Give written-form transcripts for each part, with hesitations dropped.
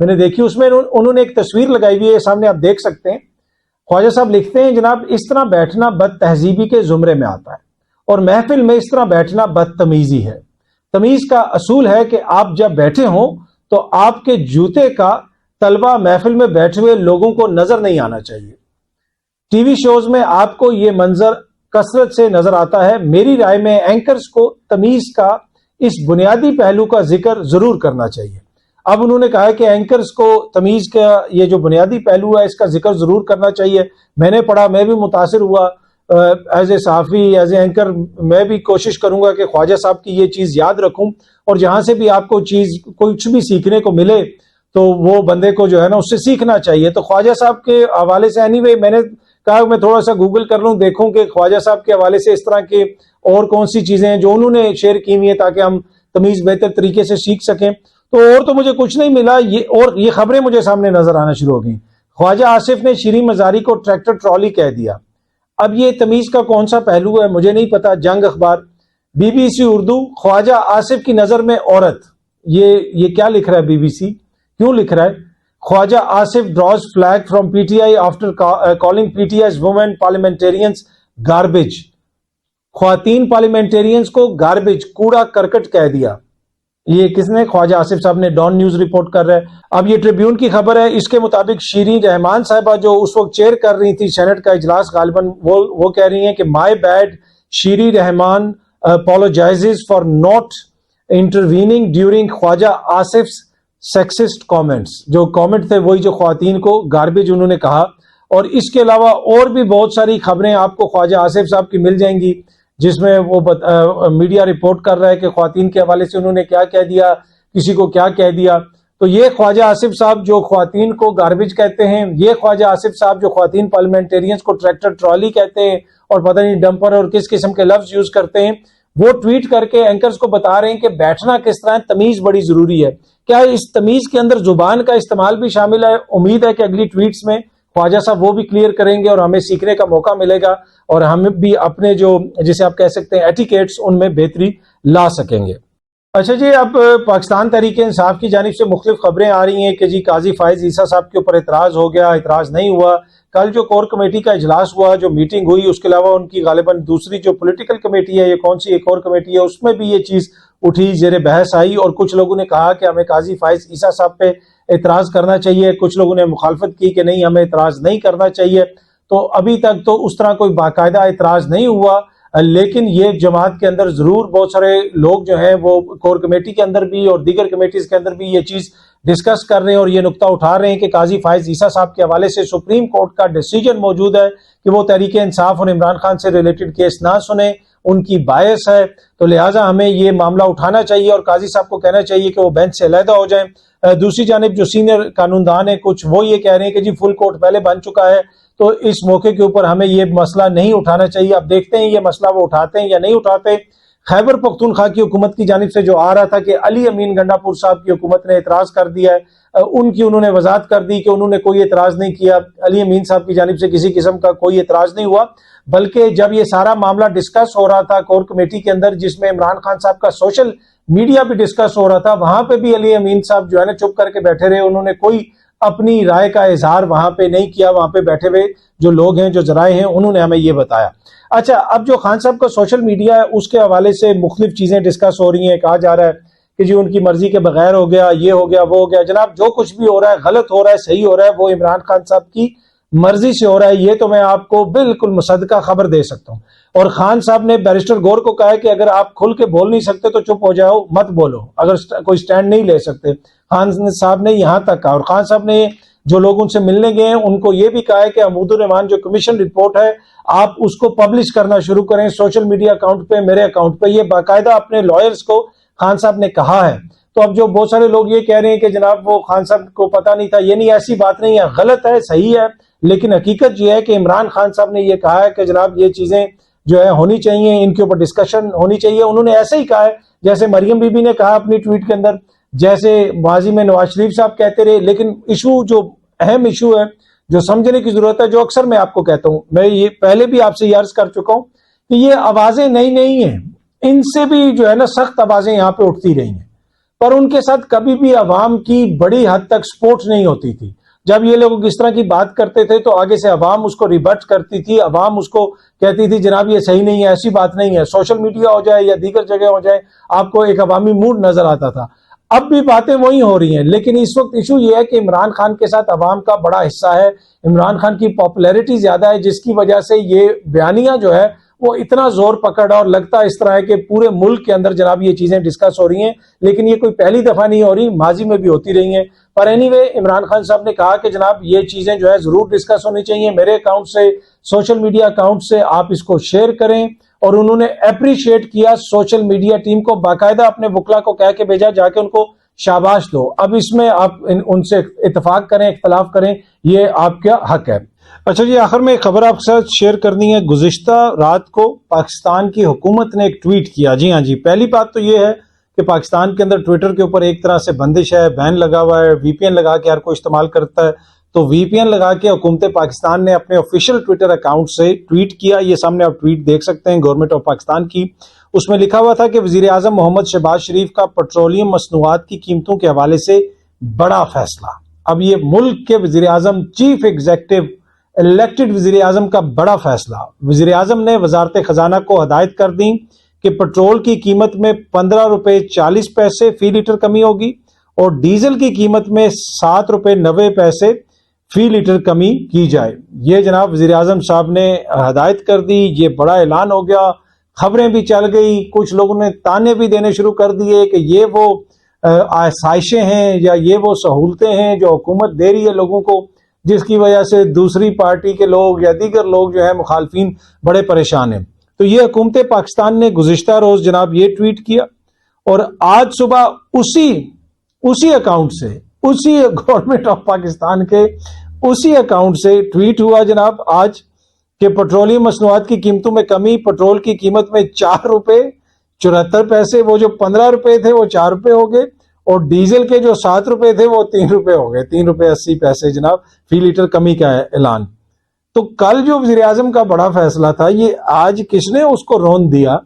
میں نے دیکھی، اس میں انہوں نے ایک تصویر لگائی ہوئی ہے، سامنے آپ دیکھ سکتے ہیں. خواجہ صاحب لکھتے ہیں جناب اس طرح بیٹھنا بد تہذیبی کے زمرے میں آتا ہے اور محفل میں اس طرح بیٹھنا بدتمیزی ہے. تمیز کا اصول ہے کہ آپ جب بیٹھے ہوں تو آپ کے جوتے کا طلبہ محفل میں بیٹھے ہوئے لوگوں کو نظر نہیں آنا چاہیے. ٹی وی شوز میں آپ کو یہ منظر کثرت سے نظر آتا ہے. میری رائے میں اینکرز کو تمیز کا اس بنیادی پہلو کا ذکر ضرور کرنا چاہیے. اب انہوں نے کہا کہ اینکرز کو تمیز کا یہ جو بنیادی پہلو ہے اس کا ذکر ضرور کرنا چاہیے. میں نے پڑھا، میں بھی متاثر ہوا ایز اے صحافی، ایز اے اینکر. میں بھی کوشش کروں گا کہ خواجہ صاحب کی یہ چیز یاد رکھوں، اور جہاں سے بھی آپ کو چیز کچھ بھی سیکھنے کو ملے تو وہ بندے کو جو ہے نا اس سے سیکھنا چاہیے. تو خواجہ صاحب کے حوالے سے اینی وے میں نے کہا میں تھوڑا سا گوگل کر لوں، دیکھوں کہ خواجہ صاحب کے حوالے سے اس طرح کے اور کون سی چیزیں ہیں جو انہوں نے شیئر کی ہوئی ہیں تاکہ ہم تمیز بہتر طریقے سے سیکھ سکیں. تو مجھے کچھ نہیں ملا، یہ خبریں مجھے سامنے نظر آنا شروع ہو گئیں. خواجہ آصف نے شیریں مزاری کو ٹریکٹر ٹرالی کہہ دیا. اب یہ تمیز کا کون سا پہلو ہے مجھے نہیں پتا. جنگ اخبار، بی بی سی اردو، خواجہ آصف کی نظر میں عورت. یہ کیا لکھ رہا ہے بی بی سی، کیوں لکھ رہا ہے؟ Khawaja Asif draws flag from P T I after calling P T I's woman parliamentarians garbage. خواتین پارلیمنٹیرینز کو گاربیج، کوڑا کرکٹ کہہ دیا. یہ کس نے؟ خواجہ آصف صاحب نے. ڈان نیوز رپورٹ کر رہا ہے. اب یہ ٹریبیون کی خبر ہے، اس کے مطابق شیریں رحمان صاحبہ جو اس وقت چیئر کر رہی تھی سینٹ کا اجلاس غالباً، وہ کہہ رہی ہیں کہ my bad, Shireen Rehman apologizes for not intervening during Khawaja Asif sexist comments. جو کامنٹ تھے وہی جو خواتین کو گاربیج انہوں نے کہا. اور اس کے علاوہ اور بھی بہت ساری خبریں آپ کو خواجہ آصف صاحب کی مل جائیں گی جس میں وہ میڈیا رپورٹ کر رہا ہے کہ خواتین کے حوالے سے انہوں نے کیا کہہ دیا، کسی کو کیا کہہ دیا. تو یہ خواجہ آصف صاحب جو خواتین کو گاربیج کہتے ہیں، یہ خواجہ آصف صاحب جو خواتین پارلیمنٹیرینز کو ٹریکٹر ٹرالی کہتے ہیں اور پتہ نہیں ڈمپر اور کس قسم کے لفظ یوز کرتے ہیں، وہ ٹویٹ کر کے اینکرز کو بتا رہے ہیں کہ بیٹھنا کس طرح ہے، تمیز بڑی ضروری ہے. کیا اس تمیز کے اندر زبان کا استعمال بھی شامل ہے؟ امید ہے کہ اگلی ٹویٹس میں خواجہ صاحب وہ بھی کلیئر کریں گے اور ہمیں سیکھنے کا موقع ملے گا اور ہم بھی اپنے جو جسے آپ کہہ سکتے ہیں ایٹیکیٹس ان میں بہتری لا سکیں گے. اچھا جی، اب پاکستان تحریک انصاف کی جانب سے مختلف خبریں آ رہی ہیں کہ جی قاضی فائز عیسیٰ صاحب کے اوپر اعتراض ہو گیا. اعتراض نہیں ہوا. کل جو کور کمیٹی کا اجلاس ہوا، جو میٹنگ ہوئی، اس کے علاوہ ان کی غالباً دوسری جو پولیٹیکل کمیٹی ہے، یہ کون سی ایک اور کمیٹی ہے، اس میں بھی یہ چیز اٹھی، زیر بحث آئی اور کچھ لوگوں نے کہا کہ ہمیں قاضی فائز عیسیٰ صاحب پہ اعتراض کرنا چاہیے. کچھ لوگوں نے مخالفت کی کہ نہیں ہمیں اعتراض نہیں کرنا چاہیے. تو ابھی تک تو اس طرح کوئی باقاعدہ اعتراض نہیں ہوا، لیکن یہ جماعت کے اندر ضرور بہت سارے لوگ جو ہیں وہ کور کمیٹی کے اندر بھی اور دیگر کمیٹیز کے اندر بھی یہ چیز ڈسکس کر رہے ہیں اور یہ نقطہ اٹھا رہے ہیں کہ قاضی فائز عیسیٰ صاحب کے حوالے سے سپریم کورٹ کا ڈیسیجن موجود ہے کہ وہ تحریک انصاف اور عمران خان سے ریلیٹڈ کیس نہ سنیں، ان کی بائس ہے. تو لہٰذا ہمیں یہ معاملہ اٹھانا چاہیے اور قاضی صاحب کو کہنا چاہیے کہ وہ بینچ سے علیحدہ ہو جائیں. دوسری جانب جو سینئر قانوندان ہیں کچھ، وہ یہ کہہ رہے ہیں کہ جی فل کورٹ پہلے بن چکا ہے تو اس موقع کے اوپر ہمیں یہ مسئلہ نہیں اٹھانا چاہیے. اب دیکھتے ہیں یہ مسئلہ وہ اٹھاتے ہیں یا نہیں اٹھاتے. خیبر پختونخوا کی حکومت کی جانب سے جو آ رہا تھا کہ علی امین گنڈا پور صاحب کی حکومت نے اعتراض کر دیا ہے، انہوں نے وضاحت کر دی کہ انہوں نے کوئی اعتراض نہیں کیا. علی امین صاحب کی جانب سے کسی قسم کا کوئی اعتراض نہیں ہوا، بلکہ جب یہ سارا معاملہ ڈسکس ہو رہا تھا کور کمیٹی کے اندر جس میں عمران خان صاحب کا سوشل میڈیا بھی ڈسکس ہو رہا تھا، وہاں پہ بھی علی امین صاحب جو ہے نا چپ کر کے بیٹھے رہے. انہوں نے کوئی اپنی رائے کا اظہار وہاں پہ نہیں کیا. وہاں پہ بیٹھے ہوئے جو لوگ ہیں، جو ذرائع ہیں، انہوں نے ہمیں یہ بتایا. اچھا، اب جو خان صاحب کا سوشل میڈیا ہے اس کے حوالے سے مختلف چیزیں ڈسکس ہو رہی ہیں. کہا جا رہا ہے کہ جی ان کی مرضی کے بغیر ہو گیا، یہ ہو گیا، وہ ہو گیا. جناب جو کچھ بھی ہو رہا ہے، غلط ہو رہا ہے، صحیح ہو رہا ہے، وہ عمران خان صاحب کی مرضی سے ہو رہا ہے. یہ تو میں آپ کو بالکل مصدقہ خبر دے سکتا ہوں. اور خان صاحب نے بیرسٹر گور کو کہا ہے کہ اگر آپ کھل کے بول نہیں سکتے تو چپ ہو جاؤ، مت بولو اگر کوئی سٹینڈ نہیں لے سکتے. خان صاحب نے یہاں تک کہا. اور خان صاحب نے جو لوگ ان سے ملنے گئے ہیں ان کو یہ بھی کہا ہے کہ حمود الرحمان جو کمیشن رپورٹ ہے آپ اس کو پبلش کرنا شروع کریں سوشل میڈیا اکاؤنٹ پہ، میرے اکاؤنٹ پہ. یہ باقاعدہ اپنے لائرز کو خان صاحب نے کہا ہے. تو اب جو بہت سارے لوگ یہ کہہ رہے ہیں کہ جناب وہ خان صاحب کو پتہ نہیں تھا، یہ نہیں، ایسی بات نہیں ہے. غلط ہے، صحیح ہے، لیکن حقیقت یہ ہے کہ عمران خان صاحب نے یہ کہا ہے کہ جناب یہ چیزیں جو ہے ہونی چاہیے، ان کے اوپر ڈسکشن ہونی چاہیے. انہوں نے ایسے ہی کہا ہے جیسے مریم بی بی نے کہا اپنی ٹویٹ کے اندر، جیسے ماضی میں نواز شریف صاحب کہتے رہے. لیکن ایشو جو اہم ایشو ہے، جو سمجھنے کی ضرورت ہے، جو اکثر میں آپ کو کہتا ہوں، میں یہ پہلے بھی آپ سے یہ عرض کر چکا ہوں کہ یہ آوازیں نئی نہیں ہیں، ان سے بھی جو ہے نا سخت آوازیں یہاں پہ اٹھتی رہی ہیں. پر ان کے ساتھ کبھی بھی عوام کی بڑی حد تک سپورٹ نہیں ہوتی تھی. جب یہ لوگ اس طرح کی بات کرتے تھے تو آگے سے عوام اس کو ریبٹ کرتی تھی, عوام اس کو کہتی تھی جناب یہ صحیح نہیں ہے, ایسی بات نہیں ہے. سوشل میڈیا ہو جائے یا دیگر جگہ ہو جائے, آپ کو ایک عوامی موڈ نظر آتا تھا. اب بھی باتیں وہی ہو رہی ہیں, لیکن اس وقت ایشو یہ ہے کہ عمران خان کے ساتھ عوام کا بڑا حصہ ہے, عمران خان کی پاپولیرٹی زیادہ ہے, جس کی وجہ سے یہ بیانیہ جو ہے وہ اتنا زور پکڑا, اور لگتا اس طرح ہے کہ پورے ملک کے اندر جناب یہ چیزیں ڈسکس ہو رہی ہیں. لیکن یہ کوئی پہلی دفعہ نہیں ہو رہی, ماضی میں بھی ہوتی رہی ہیں. پر اینی وے عمران خان صاحب نے کہا کہ جناب یہ چیزیں جو ہے ضرور ڈسکس ہونی چاہیے, میرے اکاؤنٹ سے, سوشل میڈیا اکاؤنٹ سے آپ اس کو شیئر کریں. اور انہوں نے اپریشیٹ کیا سوشل میڈیا ٹیم کو, باقاعدہ اپنے وکلا کو کہہ کے بھیجا جا کے ان کو شاباش دو. اب اس میں آپ ان سے اتفاق کریں, اختلاف کریں, یہ آپ کا حق ہے. اچھا جی, آخر میں ایک خبر آپ کے ساتھ شیئر کرنی ہے. گزشتہ رات کو پاکستان کی حکومت نے ایک ٹویٹ کیا. جی ہاں جی, پہلی بات تو یہ ہے کہ پاکستان کے اندر ٹویٹر کے اوپر ایک طرح سے بندش ہے, بین لگا ہوا ہے, وی پی این لگا کے ہر کوئی استعمال کرتا ہے. تو وی پی این لگا کے حکومت پاکستان نے اپنے آفیشیل ٹویٹر اکاؤنٹ سے ٹویٹ کیا. یہ سامنے آپ ٹویٹ دیکھ سکتے ہیں گورنمنٹ آف پاکستان کی. اس میں لکھا ہوا تھا کہ وزیر اعظم محمد شہباز شریف کا پیٹرولیم مصنوعات کی قیمتوں کے حوالے سے بڑا فیصلہ. اب یہ ملک کے وزیر اعظم, چیف ایگزیکٹو الیکٹڈ وزیر اعظم کا بڑا فیصلہ. وزیر اعظم نے وزارت خزانہ کو ہدایت کر دی کہ پٹرول کی قیمت میں 15 روپے 40 پیسے فی لیٹر کمی ہوگی, اور ڈیزل کی قیمت میں 7 روپے 90 پیسے فی لیٹر کمی کی جائے. یہ جناب وزیر اعظم صاحب نے ہدایت کر دی. یہ بڑا اعلان ہو گیا, خبریں بھی چل گئی, کچھ لوگوں نے تانے بھی دینے شروع کر دیے کہ یہ وہ آسائشیں ہیں یا یہ وہ سہولتیں ہیں جو حکومت دے رہی ہے لوگوں کو, جس کی وجہ سے دوسری پارٹی کے لوگ یا دیگر لوگ جو ہیں مخالفین بڑے پریشان ہیں. تو یہ حکومت پاکستان نے گزشتہ روز جناب یہ ٹویٹ کیا, اور آج صبح اسی اکاؤنٹ سے, اسی گورنمنٹ آف پاکستان کے اسی اکاؤنٹ سے ٹویٹ ہوا جناب آج کہ پیٹرولیم مصنوعات کی قیمتوں میں کمی, پیٹرول کی قیمت میں 4 روپے 74 پیسے, وہ جو 15 روپے تھے وہ 4 روپے ہو گئے, اور ڈیزل کے جو 7 روپے تھے وہ 3 روپے ہو گئے, 3 روپے 80 پیسے جناب فی لیٹر کمی کا اعلان. تو کل جو وزیر اعظم کا بڑا فیصلہ تھا, یہ آج کس نے اس کو رون دیا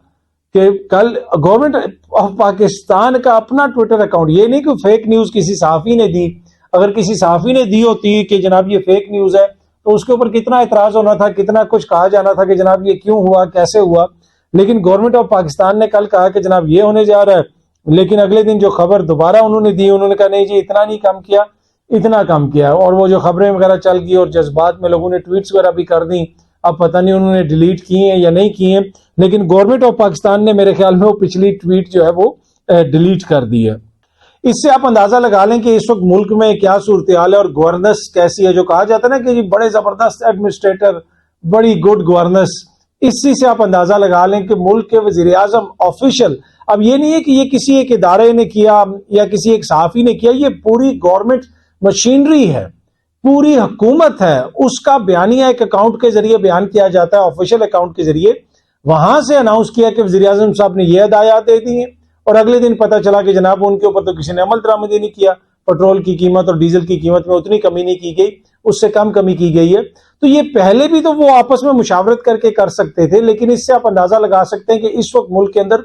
کہ کل گورنمنٹ آف پاکستان کا اپنا ٹویٹر اکاؤنٹ, یہ نہیں کہ فیک نیوز کسی صحافی نے دی. اگر کسی صحافی نے دی ہوتی کہ جناب یہ فیک نیوز ہے تو اس کے اوپر کتنا اعتراض ہونا تھا, کتنا کچھ کہا جانا تھا کہ جناب یہ کیوں ہوا, کیسے ہوا. لیکن گورنمنٹ آف پاکستان نے کل کہا کہ جناب یہ ہونے جا رہا ہے, لیکن اگلے دن جو خبر دوبارہ انہوں نے دی, انہوں نے کہا نہیں جی اتنا نہیں کم کیا, اتنا کم کیا. اور وہ جو خبریں وغیرہ چل گئی اور جذبات میں لوگوں نے ٹویٹس وغیرہ بھی کر دیں, اب پتہ نہیں انہوں نے ڈیلیٹ کی ہیں یا نہیں کی ہیں, لیکن گورنمنٹ آف پاکستان نے میرے خیال میں وہ پچھلی ٹویٹ جو ہے وہ ڈیلیٹ کر دی ہے. اس سے آپ اندازہ لگا لیں کہ اس وقت ملک میں کیا صورتحال ہے اور گورننس کیسی ہے. جو کہا جاتا ہے نا کہ جی بڑے زبردست ایڈمنسٹریٹر, بڑی گڈ گورننس, اسی سے آپ اندازہ لگا لیں کہ ملک کے وزیر اعظم آفیشل, اب یہ نہیں ہے کہ یہ کسی ایک ادارے نے کیا یا کسی ایک صحافی نے کیا, یہ پوری گورنمنٹ مشینری ہے, پوری حکومت ہے, اس کا بیانیہ ایک اکاؤنٹ کے ذریعے بیان کیا جاتا ہے, آفیشل اکاؤنٹ کے ذریعے. وہاں سے اناؤنس کیا کہ وزیر اعظم صاحب نے یہ ہدایات دے دی ہیں, اور اگلے دن پتہ چلا کہ جناب ان کے اوپر تو کسی نے عمل درآمدی نہیں کیا, پیٹرول کی قیمت اور ڈیزل کی قیمت میں اتنی کمی نہیں کی گئی, اس سے کم کمی کی گئی ہے. تو یہ پہلے بھی تو وہ آپس میں مشاورت کر کے کر سکتے تھے, لیکن اس سے آپ اندازہ لگا سکتے ہیں کہ اس وقت ملک کے اندر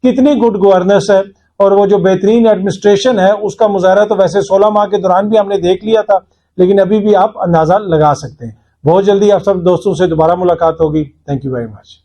کتنی گڈ گورننس ہے. اور وہ جو بہترین ایڈمنسٹریشن ہے اس کا مظاہرہ تو ویسے 16 ماہ کے دوران بھی ہم نے دیکھ لیا تھا, لیکن ابھی بھی آپ اندازہ لگا سکتے ہیں. بہت جلدی آپ سب دوستوں سے دوبارہ ملاقات ہوگی. Thank you very much.